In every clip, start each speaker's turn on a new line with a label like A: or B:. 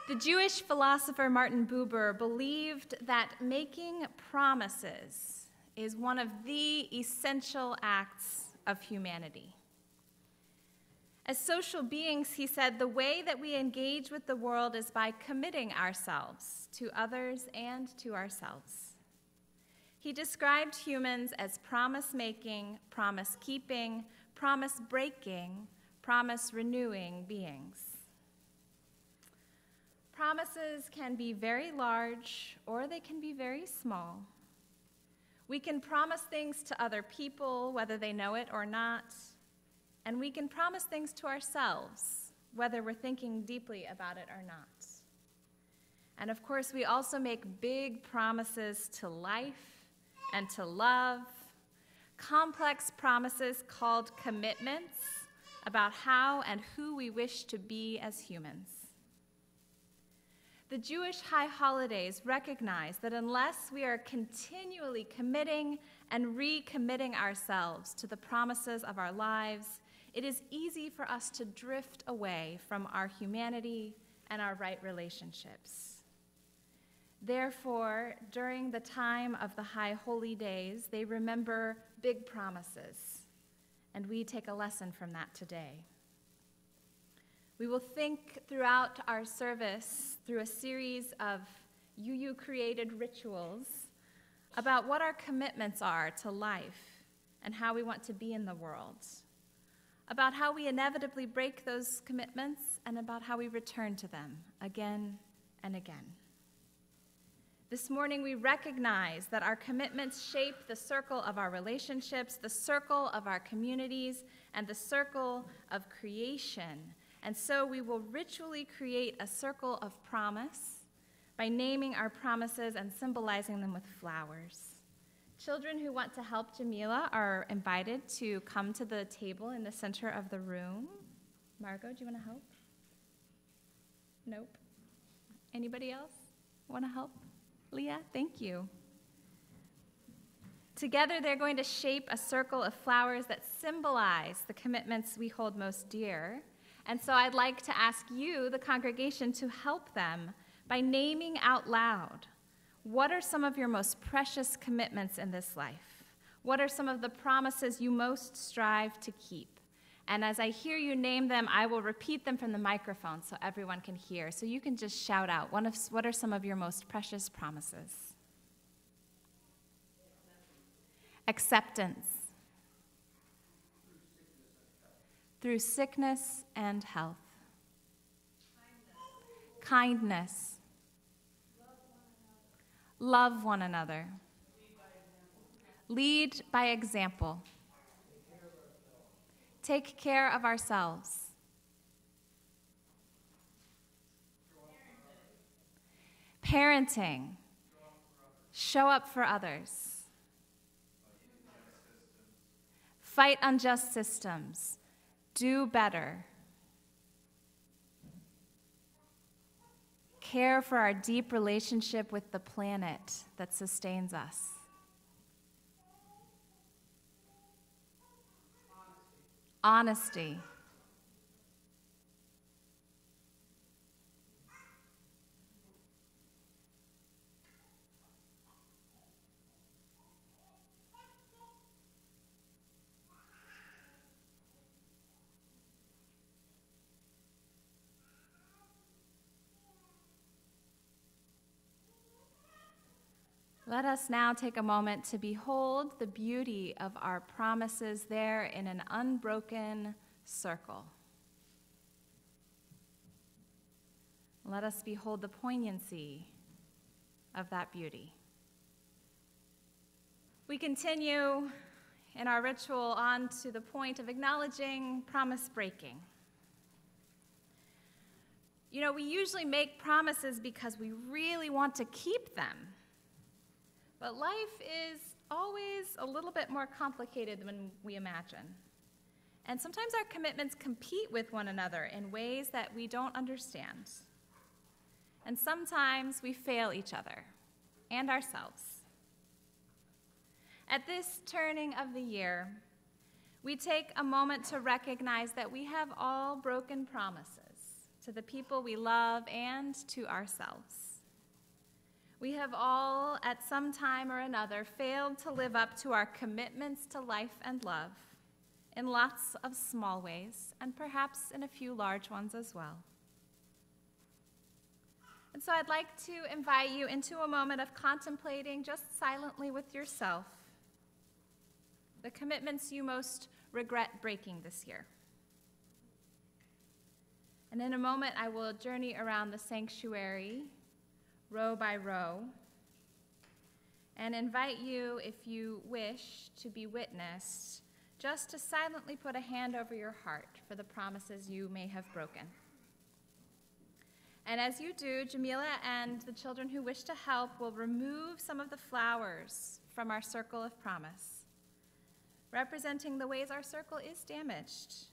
A: The Jewish philosopher Martin Buber believed that making promises is one of the essential acts of humanity. As social beings, he said, the way that we engage with the world is by committing ourselves to others and to ourselves. He described humans as promise-making, promise-keeping, promise-breaking, promise-renewing beings. Promises can be very large or they can be very small. We can promise things to other people, whether they know it or not, and we can promise things to ourselves, whether we're thinking deeply about it or not. And of course, we also make big promises to life and to love, complex promises called commitments about how and who we wish to be as humans. The Jewish high holidays recognize that unless we are continually committing and recommitting ourselves to the promises of our lives, it is easy for us to drift away from our humanity and our right relationships. Therefore, during the time of the high holy days, they remember big promises, and we take a lesson from that today. We will think throughout our service through a series of UU-created rituals about what our commitments are to life and how we want to be in the world, about how we inevitably break those commitments, and about how we return to them again and again. This morning, we recognize that our commitments shape the circle of our relationships, the circle of our communities, and the circle of creation. And so we will ritually create a circle of promise by naming our promises and symbolizing them with flowers. Children who want to help Jamila are invited to come to the table in the center of the room. Margot, do you want to help? Nope. Anybody else want to help? Leah, thank you. Together, they're going to shape a circle of flowers that symbolize the commitments we hold most dear. And so I'd like to ask you, the congregation, to help them by naming out loud, what are some of your most precious commitments in this life? What are some of the promises you most strive to keep? And as I hear you name them, I will repeat them from the microphone so everyone can hear. So you can just shout out, what are some of your most precious promises? Acceptance. Through sickness and health. Kindness. Love one another. Lead by example. Take care of ourselves. Parenting. Show up for others. Fight unjust systems. Do better. Care for our deep relationship with the planet that sustains us. Honesty. Let us now take a moment to behold the beauty of our promises there in an unbroken circle. Let us behold the poignancy of that beauty. We continue in our ritual on to the point of acknowledging promise breaking. You know, we usually make promises because we really want to keep them. But life is always a little bit more complicated than we imagine. And sometimes our commitments compete with one another in ways that we don't understand. And sometimes we fail each other and ourselves. At this turning of the year, we take a moment to recognize that we have all broken promises to the people we love, and to ourselves. We have all, at some time or another, failed to live up to our commitments to life and love in lots of small ways, and perhaps in a few large ones as well. And so I'd like to invite you into a moment of contemplating just silently with yourself the commitments you most regret breaking this year. And in a moment, I will journey around the sanctuary, row by row, and invite you, if you wish to be witnessed, just to silently put a hand over your heart for the promises you may have broken. And as you do, Jamila and the children who wish to help will remove some of the flowers from our circle of promise, representing the ways our circle is damaged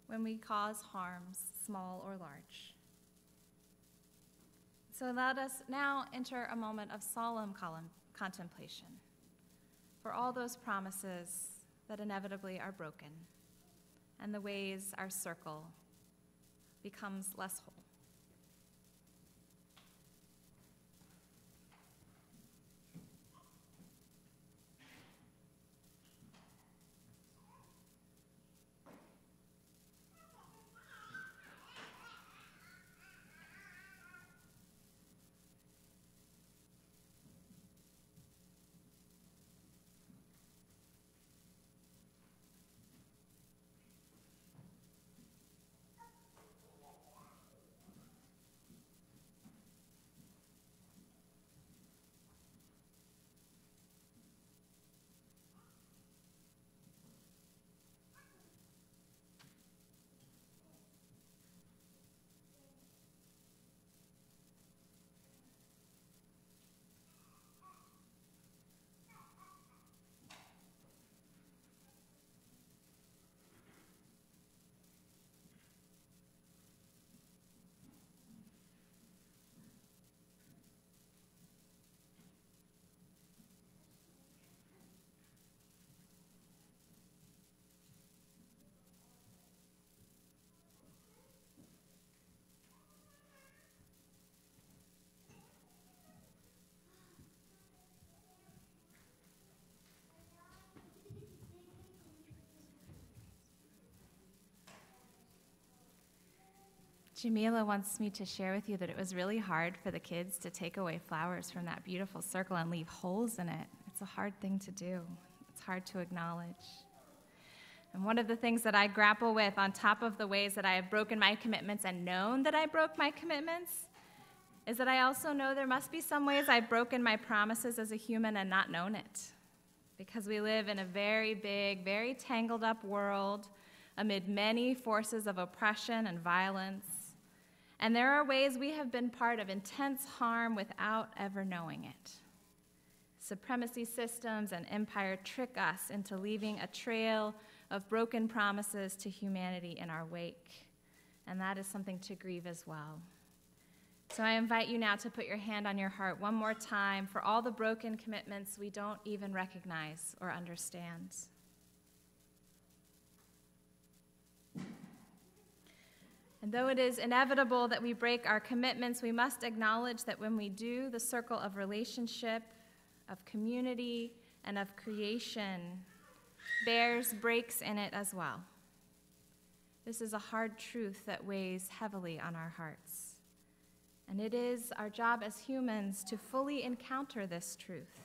A: when we cause harms, small or large. So let us now enter a moment of solemn contemplation for all those promises that inevitably are broken and the ways our circle becomes less whole. Jamila wants me to share with you that it was really hard for the kids to take away flowers from that beautiful circle and leave holes in it. It's a hard thing to do. It's hard to acknowledge. And one of the things that I grapple with on top of the ways that I have broken my commitments and known that I broke my commitments is that I also know there must be some ways I've broken my promises as a human and not known it. Because we live in a very big, very tangled up world amid many forces of oppression and violence. And there are ways we have been part of intense harm without ever knowing it. Supremacy systems and empire trick us into leaving a trail of broken promises to humanity in our wake. And that is something to grieve as well. So I invite you now to put your hand on your heart one more time for all the broken commitments we don't even recognize or understand. And though it is inevitable that we break our commitments, we must acknowledge that when we do, the circle of relationship, of community, and of creation bears breaks in it as well. This is a hard truth that weighs heavily on our hearts. And it is our job as humans to fully encounter this truth,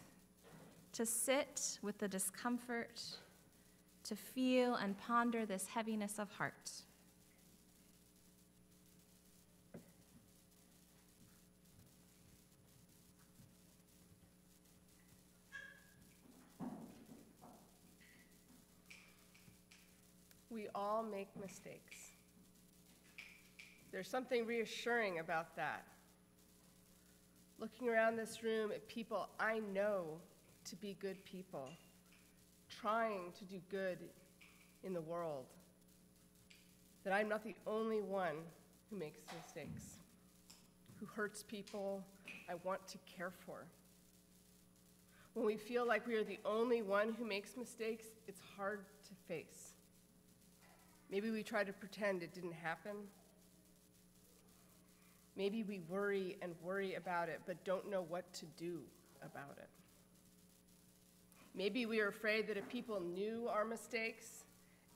A: to sit with the discomfort, to feel and ponder this heaviness of heart.
B: We all make mistakes. There's something reassuring about that. Looking around this room at people I know to be good people, trying to do good in the world, that I'm not the only one who makes mistakes, who hurts people I want to care for. When we feel like we are the only one who makes mistakes, it's hard to face. Maybe we try to pretend it didn't happen. Maybe we worry and worry about it, but don't know what to do about it. Maybe we are afraid that if people knew our mistakes,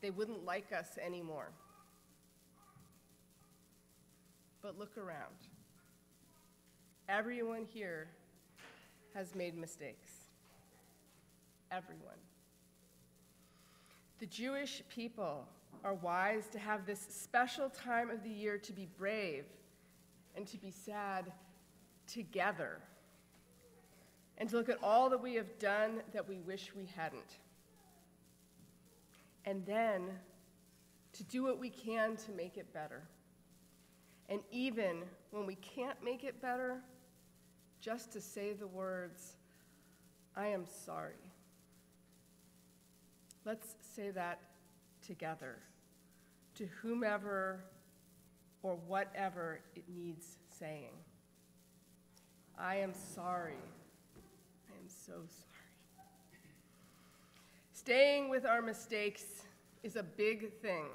B: they wouldn't like us anymore. But look around. Everyone here has made mistakes. Everyone. The Jewish people are wise to have this special time of the year to be brave and to be sad together, and to look at all that we have done that we wish we hadn't. And then to do what we can to make it better. And even when we can't make it better, just to say the words, I am sorry. Let's say that together to whomever or whatever it needs saying. I am sorry. I am so sorry. Staying with our mistakes is a big thing,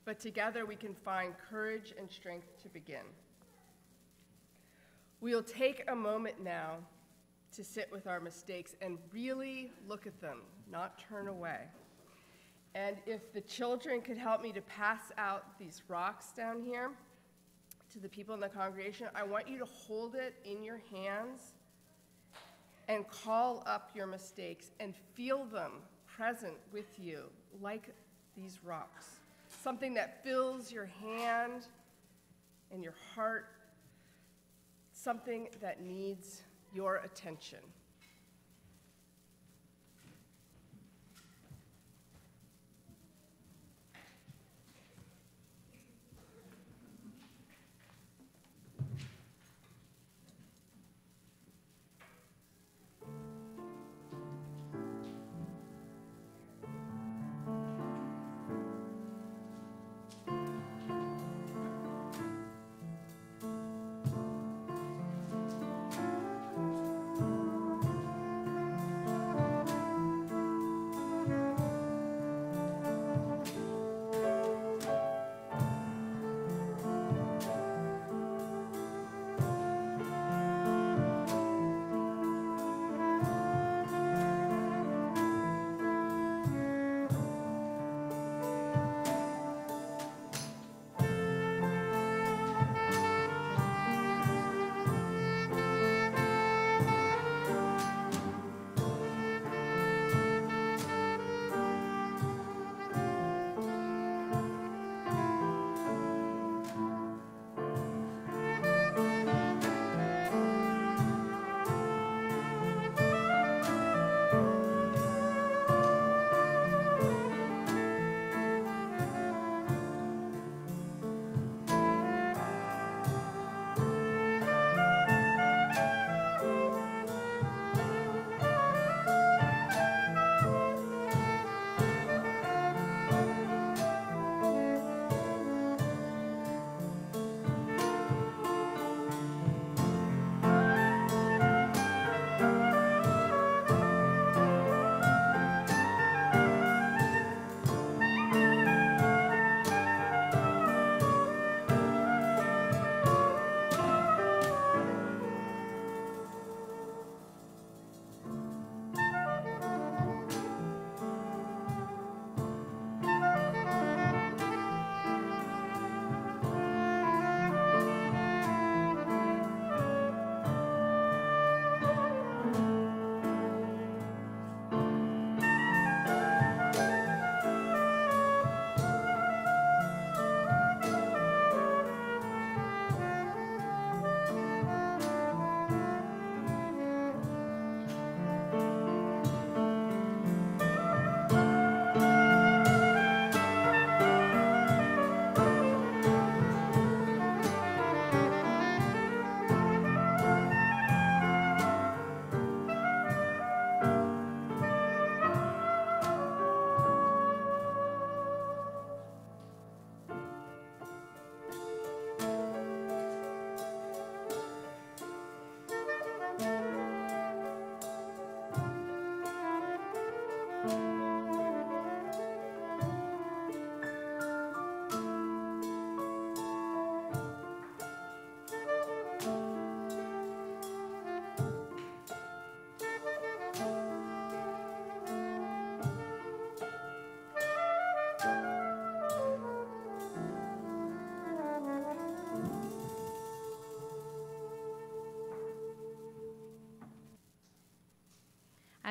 B: but together we can find courage and strength to begin. We'll take a moment now to sit with our mistakes and really look at them, not turn away. And if the children could help me to pass out these rocks down here to the people in the congregation, I want you to hold it in your hands and call up your mistakes and feel them present with you like these rocks. Something that fills your hand and your heart, something that needs your attention.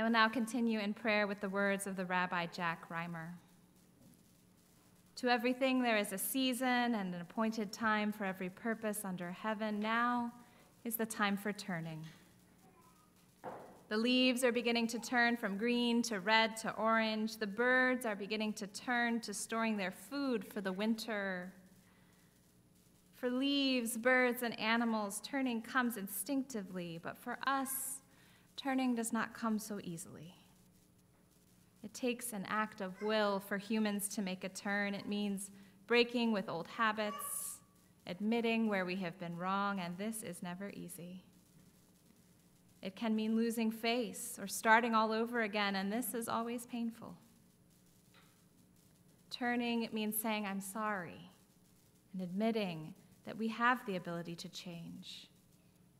A: I will now continue in prayer with the words of the Rabbi Jack Reimer. To everything there is a season and an appointed time for every purpose under heaven. Now is the time for turning. The leaves are beginning to turn from green to red to orange. The birds are beginning to turn to storing their food for the winter. For leaves, birds, and animals, turning comes instinctively, but for us, turning does not come so easily. It takes an act of will for humans to make a turn. It means breaking with old habits, admitting where we have been wrong, and this is never easy. It can mean losing face or starting all over again, and this is always painful. Turning, it means saying, I'm sorry, and admitting that we have the ability to change,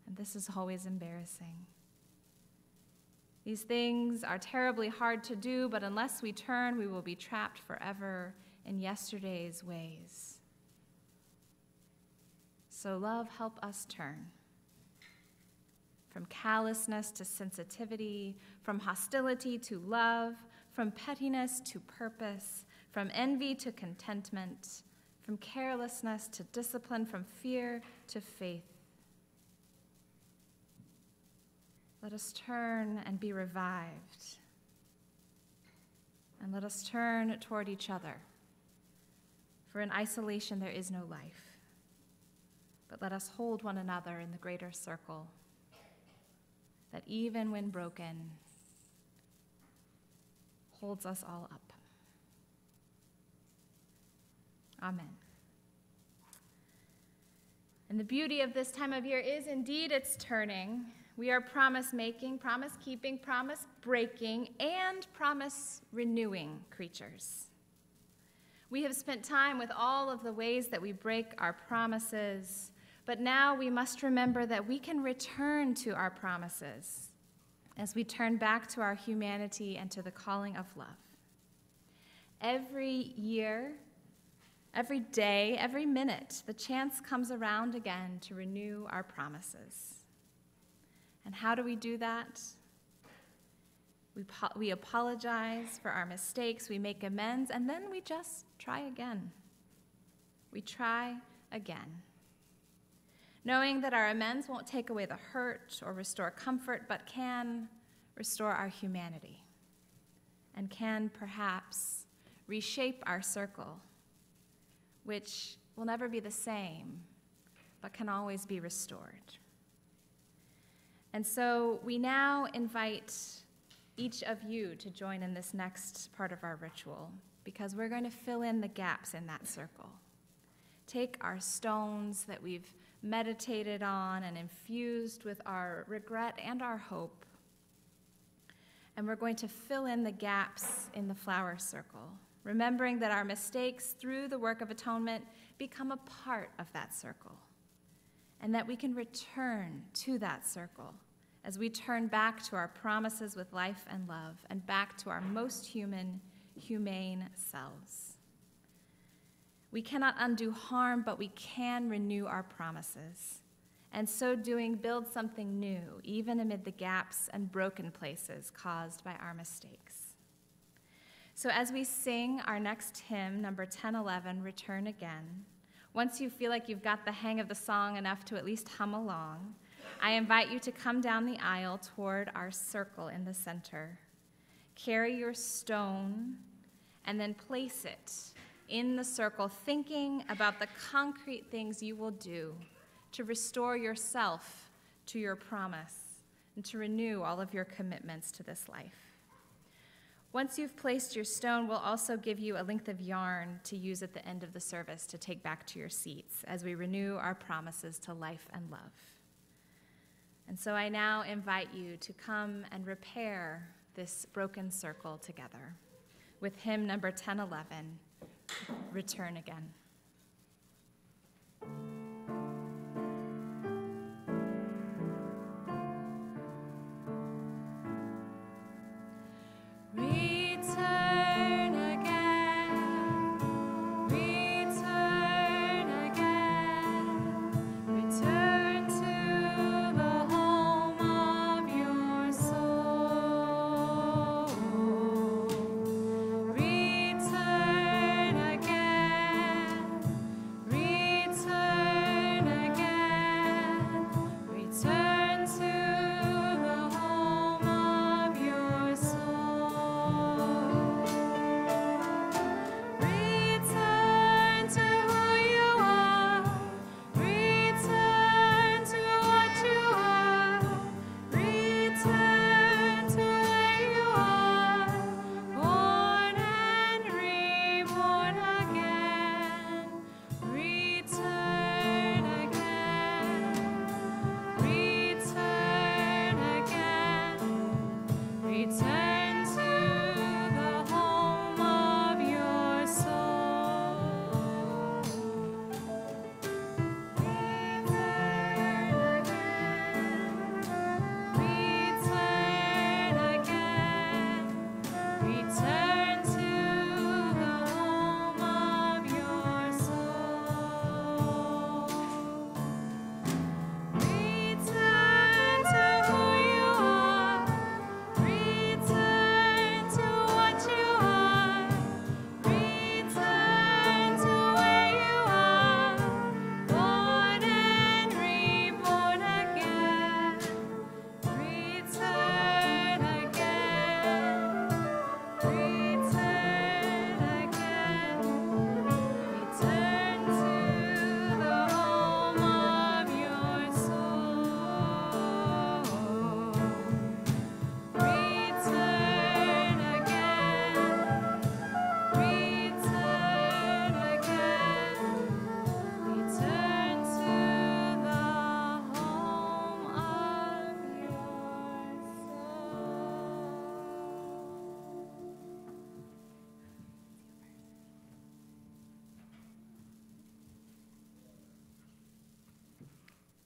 A: and this is always embarrassing. These things are terribly hard to do, but unless we turn, we will be trapped forever in yesterday's ways. So love, help us turn. From callousness to sensitivity, from hostility to love, from pettiness to purpose, from envy to contentment, from carelessness to discipline, from fear to faith. Let us turn and be revived. And let us turn toward each other. For in isolation there is no life. But let us hold one another in the greater circle, that even when broken, holds us all up. Amen. And the beauty of this time of year is indeed its turning. We are promise-making, promise-keeping, promise-breaking, and promise-renewing creatures. We have spent time with all of the ways that we break our promises, but now we must remember that we can return to our promises as we turn back to our humanity and to the calling of love. Every year, every day, every minute, the chance comes around again to renew our promises. And how do we do that? We apologize for our mistakes, we make amends, and then we just try again. We try again. Knowing that our amends won't take away the hurt or restore comfort, but can restore our humanity and can perhaps reshape our circle, which will never be the same, but can always be restored. And so we now invite each of you to join in this next part of our ritual, because we're going to fill in the gaps in that circle. Take our stones that we've meditated on and infused with our regret and our hope, and we're going to fill in the gaps in the flower circle, remembering that our mistakes through the work of atonement become a part of that circle, and that we can return to that circle as we turn back to our promises with life and love and back to our most humane selves. We cannot undo harm, but we can renew our promises, and so doing, build something new, even amid the gaps and broken places caused by our mistakes. So as we sing our next hymn, number 1011, Return Again, once you feel like you've got the hang of the song enough to at least hum along, I invite you to come down the aisle toward our circle in the center. Carry your stone and then place it in the circle, thinking about the concrete things you will do to restore yourself to your promise and to renew all of your commitments to this life. Once you've placed your stone, we'll also give you a length of yarn to use at the end of the service to take back to your seats as we renew our promises to life and love. And so I now invite you to come and repair this broken circle together with hymn number 1011, Return Again.
C: Return to the home of your soul.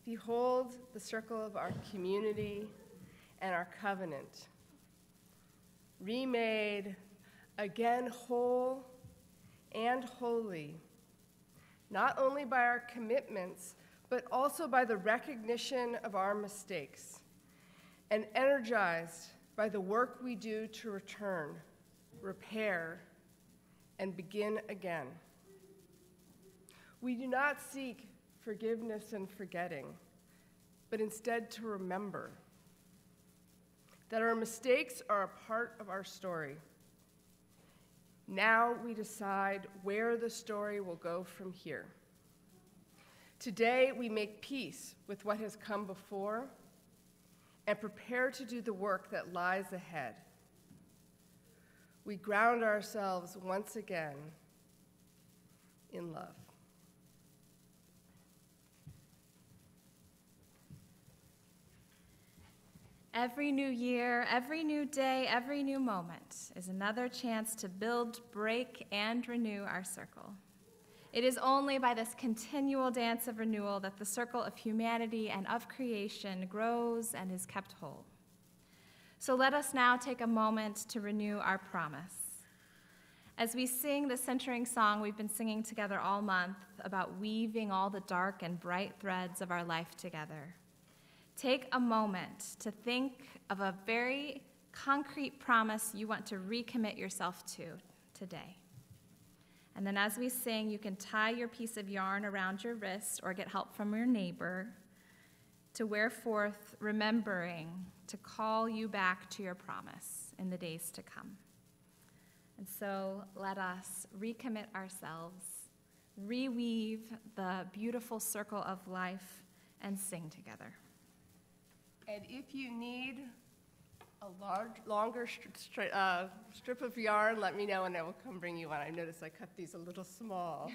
B: Behold the circle of our community and our covenant, remade again whole and holy, not only by our commitments, but also by the recognition of our mistakes, and energized by the work we do to return, repair, and begin again. We do not seek forgiveness and forgetting, but instead to remember that our mistakes are a part of our story. Now we decide where the story will go from here. Today we make peace with what has come before and prepare to do the work that lies ahead. We ground ourselves once again in love.
A: Every new year, every new day, every new moment is another chance to build, break, and renew our circle. It is only by this continual dance of renewal that the circle of humanity and of creation grows and is kept whole. So let us now take a moment to renew our promise. As we sing the centering song we've been singing together all month about weaving all the dark and bright threads of our life together, take a moment to think of a very concrete promise you want to recommit yourself to today. And then as we sing, you can tie your piece of yarn around your wrist or get help from your neighbor to wear forth, remembering to call you back to your promise in the days to come. And so let us recommit ourselves, reweave the beautiful circle of life, and sing together.
B: And if you need a longer strip of yarn, let me know and I will come bring you one. I noticed I cut these a little small.